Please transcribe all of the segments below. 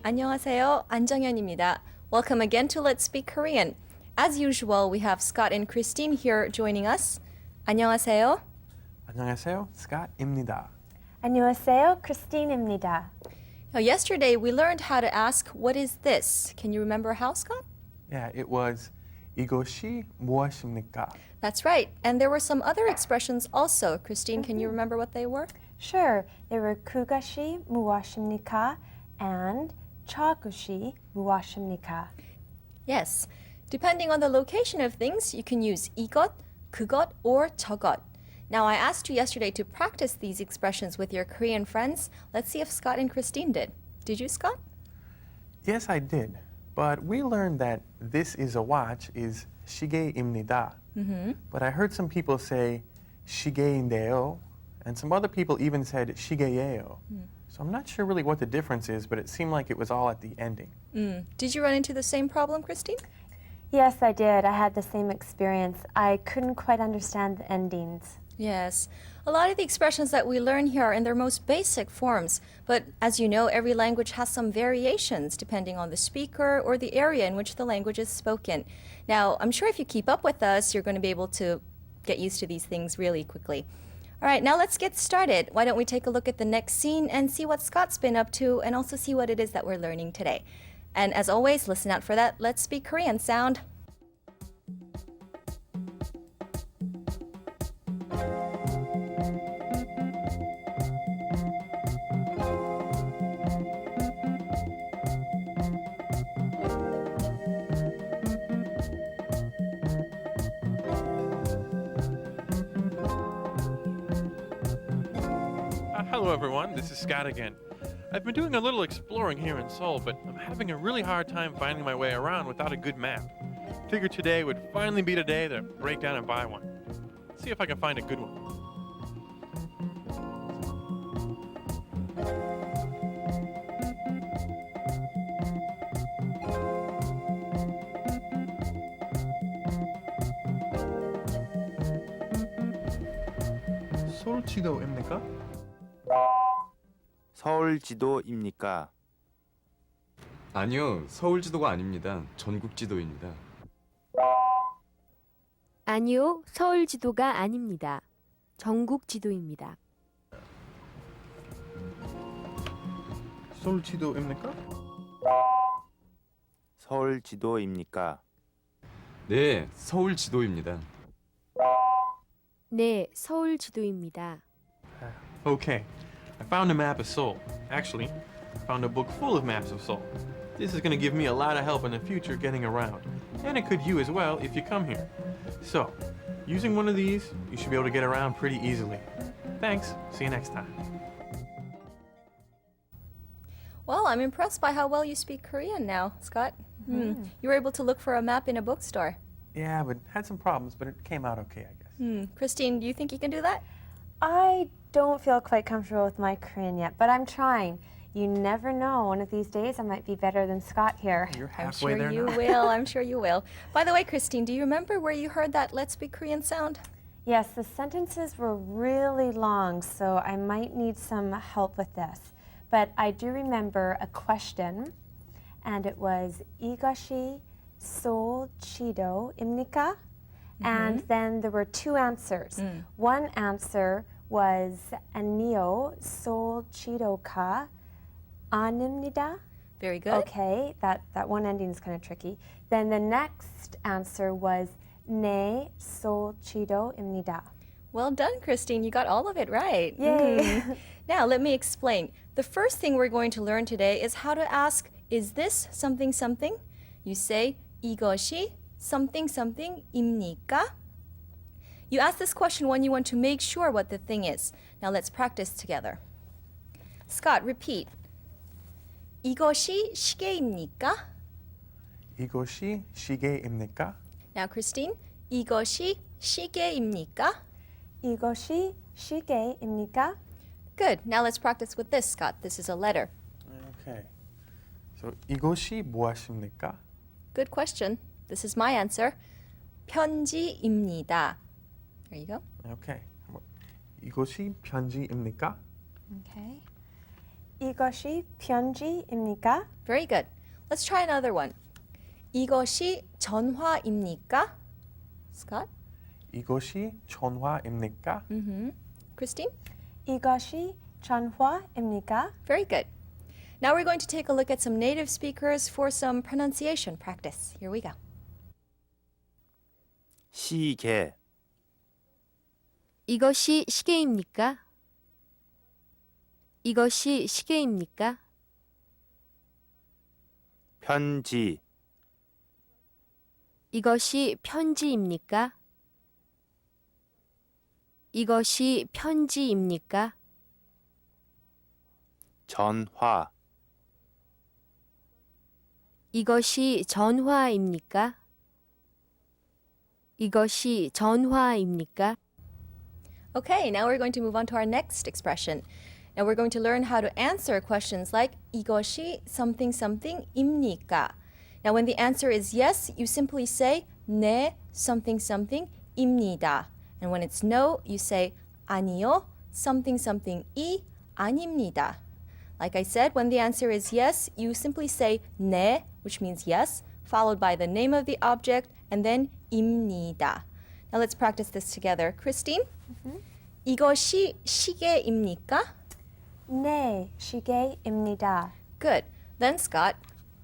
안녕하세요. 안정현입니다. Welcome again to Let's Speak Korean. As usual, we have Scott and Christine here joining us. 안녕하세요. 안녕하세요, Scott입니다. 안녕하세요, Christine입니다. Now, yesterday we learned how to ask, what is this? Can you remember how, Scott? Yeah, it was 이것이 무엇입니까? That's right. And there were some other expressions also. Christine, can you remember what they were? Sure, there were 그것이 무엇입니까 and 저것이 무엇입니까. Yes. Depending on the location of things, you can use 이것, 그것, or 저것. Now, I asked you yesterday to practice these expressions with your Korean friends. Let's see if Scott and Christine did. Did you, Scott? Yes, I did. But we learned that this is a watch is 시계입니다. But I heard some people say 시계인데요, and some other people even said 시계예요. So I'm not sure really what the difference is, but it seemed like it was all at the ending. Did you run into the same problem, Christine? Yes, I did. I had the same experience. I couldn't quite understand the endings. Yes. A lot of the expressions that we learn here are in their most basic forms, but as you know, every language has some variations depending on the speaker or the area in which the language is spoken. Now, I'm sure if you keep up with us, you're going to be able to get used to these things really quickly. All right, now let's get started. Why don't we take a look at the next scene and see what Scott's been up to and also see what it is that we're learning today. And as always, listen out for that Let's Speak Korean sound. Hello everyone, this is Scott again. I've been doing a little exploring here in Seoul, but I'm having a really hard time finding my way around without a good map. Figured today would finally be the day to break down and buy one. See if I can find a good one. 서울 지도입니까? 서울 지도입니까? 아니요, 서울 지도가 아닙니다. 전국 지도입니다. 아니요, 서울 지도가 아닙니다. 전국 지도입니다. 서울 지도입니까? 서울 지도입니까? 네, 서울 지도입니다. 네, 서울 지도입니다. Okay, I found a map of Seoul. Actually, I found a book full of maps of Seoul. This is going to give me a lot of help in the future getting around. And it could you as well if you come here. So, using one of these, you should be able to get around pretty easily. Thanks, see you next time. Well, I'm impressed by how well you speak Korean now, Scott. You were able to look for a map in a bookstore. Yeah, but had some problems, but it came out okay, I guess. Christine, do you think you can do that? I don't feel quite comfortable with my Korean yet, but I'm trying. You never know. One of these days I might be better than Scott here. You're I'm halfway sure there you now. will. I'm sure you will. By the way, Christine, do you remember where you heard that Let's Speak Korean sound? Yes, the sentences were really long, so I might need some help with this. But I do remember a question, and it was 이것이 서울 지도입니까? And then there were two answers. One answer was 아니요, 서울 지도가 아닙니다. Very good. Okay, that one ending is kind of tricky. Then the next answer was 네, 서울 지도입니다. Well done, Christine. You got all of it right. Yay. Now, let me explain. The first thing we're going to learn today is how to ask, is this something something? You say, 이것이 something something입니까? You ask this question when you want to make sure what the thing is. Now let's practice together. Scott, repeat. 이것이 시계입니까? 이것이 시계입니까? Now, Christine, 이것이 시계입니까? 이것이 시계입니까? Good. Now let's practice with this, Scott. This is a letter. Okay. So 이것이 무엇입니까? Good question. This is my answer. 편지입니다. There you go. Okay. 이것이 편지입니까? Okay. 이것이 편지입니까? Very good. Let's try another one. 이것이 전화입니까? Scott? 이것이 전화입니까? Christine? 이것이 전화입니까? Very good. Now we're going to take a look at some native speakers for some pronunciation practice. Here we go. 시계, 이것이 시계입니까? 이것이 시계입니까? 편지, 이것이 편지입니까? 이것이 편지입니까? 전화, 이것이 전화입니까? 이것이 전화입니까? Okay, now we're going to move on to our next expression. Now we're going to learn how to answer questions like 이것이 something something입니까? Now when the answer is yes, you simply say 네 something something입니다. And when it's no, you say 아니요 something something이 아닙니다. Like I said, when the answer is yes, you simply say 네, which means yes, followed by the name of the object, and then 입니다. Now let's practice this together. Christine? 이것이 시계입니까? 네, 시계입니다. Good. Then Scott,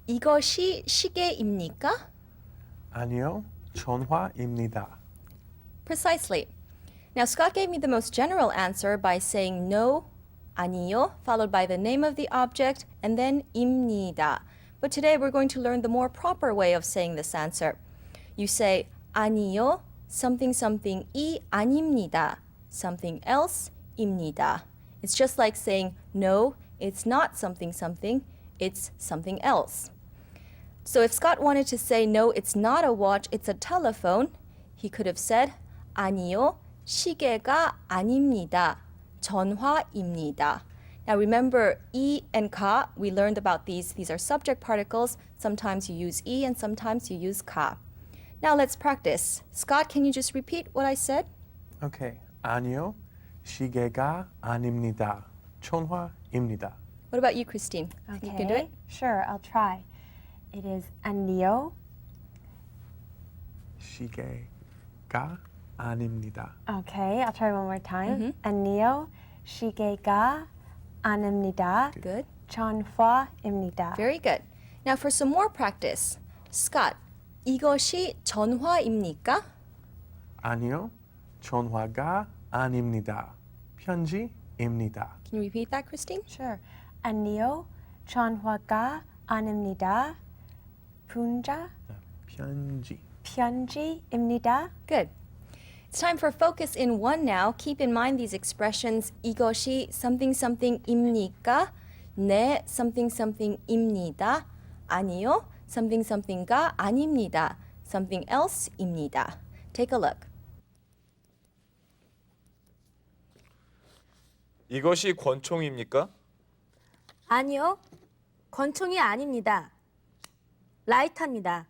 이것이 시계입니까? 아니요, 전화입니다. Precisely. Now Scott gave me the most general answer by saying no, 아니요, followed by the name of the object, and then 입니다. But today we're going to learn the more proper way of saying this answer. You say 아니요, something something이 아닙니다. Something else입니다. It's just like saying no, it's not something something, it's something else. So if Scott wanted to say no, it's not a watch, it's a telephone, he could have said 아니요, 시계가 아닙니다. 전화입니다. Now remember, 이 and 가, we learned about these. These are subject particles. Sometimes you use 이 and sometimes you use 가. Now let's practice. Scott, can you just repeat what I said? Okay, 아니요, 시계가 아닙니다. 전화입니다. What about you, Christine? Think you can do it? Sure, I'll try. It is 아니요. 시계가 아닙니다. Okay, I'll try one more time. 아니요, 시계가 아닙니다. Good. 전화입니다. Very good. Now for some more practice. Scott, 이것이 전화입니까? 아니요, 전화가 아닙니다. 편지입니다. Can you repeat that, Christine? Sure. 아니요, 전화가 아닙니다. 분자 편지. 편지입니다. Good. It's time for focus in one now. Keep in mind these expressions. 이것이 something something입니까? 네, something something입니다. 아니요, something something가 아닙니다. Something else입니다. Take a look. 이것이 권총입니까? 아니요. 권총이 아닙니다. 라이터입니다.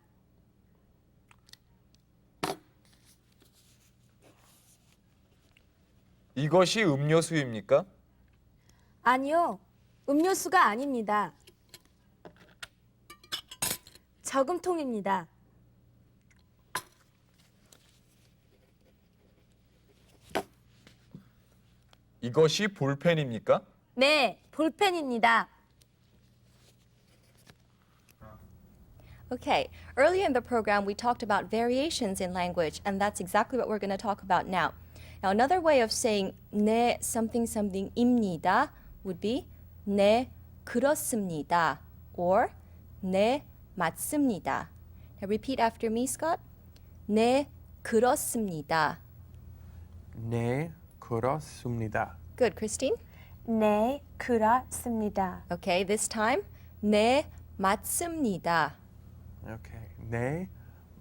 이것이 음료수입니까? 아니요. 음료수가 아닙니다. 저금통입니다. 이것이 볼펜입니까? 네, 볼펜입니다. Okay, earlier in the program we talked about variations in language, and that's exactly what we're going to talk about now. Now, another way of saying 네 something something입니다 would be 네 그렇습니다 or 네 맞습니다. Now repeat after me, Scott. 네 그렇습니다. 네, 그렇습니다. Good, Christine. 네, 그렇습니다. Okay, this time 네 맞습니다. Okay, 네,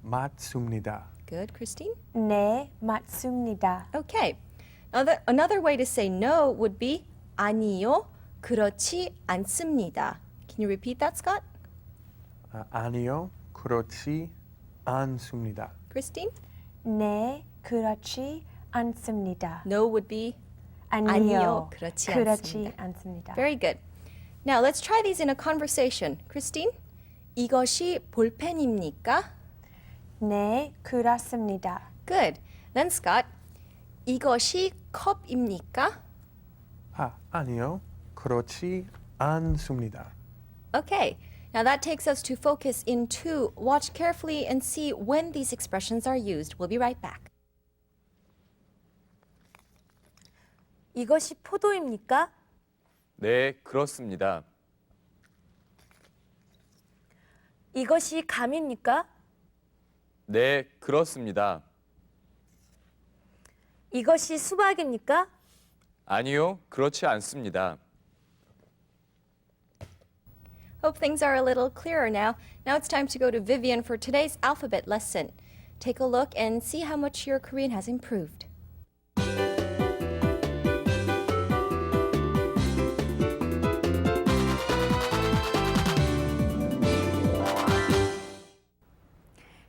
맞습니다. Good, Christine. 네, 맞습니다. Okay. Another way to say no would be 아니요, 그렇지 않습니다. Can you repeat that, Scott? 아니요, 그렇지 않습니다. Christine? 네, 그렇지 않습니다. No would be 아니요, 아니요, 그렇지 그렇지 않습니다. 않습니다. Very good. Now let's try these in a conversation. Christine, 이것이 볼펜입니까? 네, 그렇습니다. Good. Then Scott, 이것이 컵입니까? 아니요. 그렇지 않습니다. Okay. Now that takes us to focus in 2. Watch carefully and see when these expressions are used. We'll be right back. 이것이 포도입니까? 네, 그렇습니다. 이것이 감입니까? 네, 그렇습니다. 이것이 수박입니까? 아니요, 그렇지 않습니다. Hope things are a little clearer now. Now it's time to go to Vivian for today's alphabet lesson. Take a look and see how much your Korean has improved.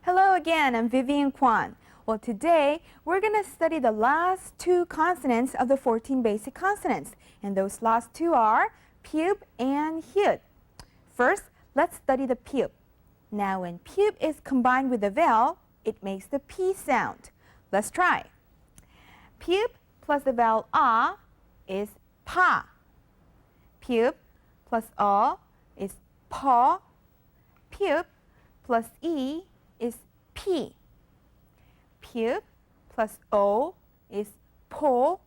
Hello again, I'm Vivian Kwan. Well, today we're going to study the last 2 consonants of the 14 basic consonants. And those last 2 are pube and hyud. First, let's study the pube. Now, when pube is combined with the vowel, it makes the P sound. Let's try. Pube plus the vowel A is pa. Pube plus A is paw. Pube plus E is P. Pube plus O is po.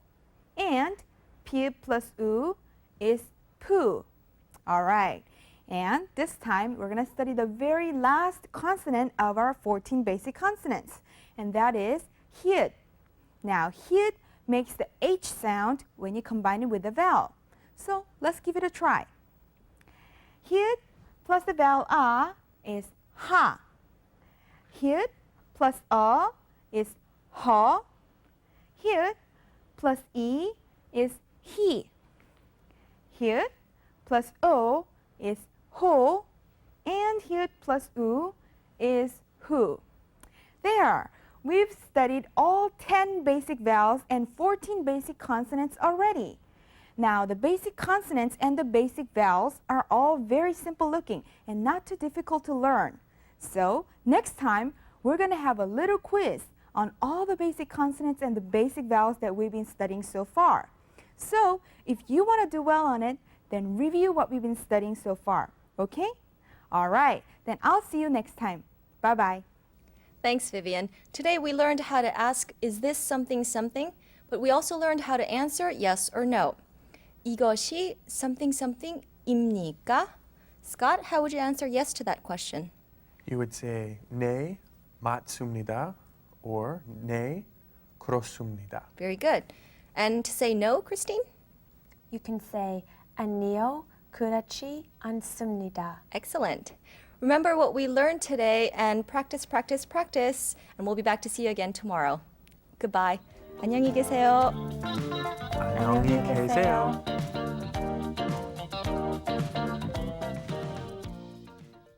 And pube plus U is poo. All right. And this time, we're going to study the very last consonant of our 14 basic consonants. And that is hyud. Now, hyud makes the H sound when you combine it with the vowel. So, let's give it a try. Hyud plus the vowel A is ha. Hyud plus A is ha. Hyud plus E is he. Hyud plus O is ho. And hyud plus U is who. There, we've studied all 10 basic vowels and 14 basic consonants already. Now, the basic consonants and the basic vowels are all very simple looking and not too difficult to learn. So, next time, we're going to have a little quiz on all the basic consonants and the basic vowels that we've been studying so far. So, if you want to do well on it, then review what we've been studying so far. Okay? All right. Then I'll see you next time. Bye-bye. Thanks, Vivian. Today we learned how to ask, is this something something? But we also learned how to answer yes or no. 이것이 something something입니까? Scott, how would you answer yes to that question? You would say 네, 맞습니다 or 네, 그렇습니다. Very good. And to say no, Christine? You can say 아니요, 그렇지 않습니다. Excellent. Remember what we learned today and practice, practice, practice. And we'll be back to see you again tomorrow. Goodbye. 안녕히 계세요. 안녕히 계세요.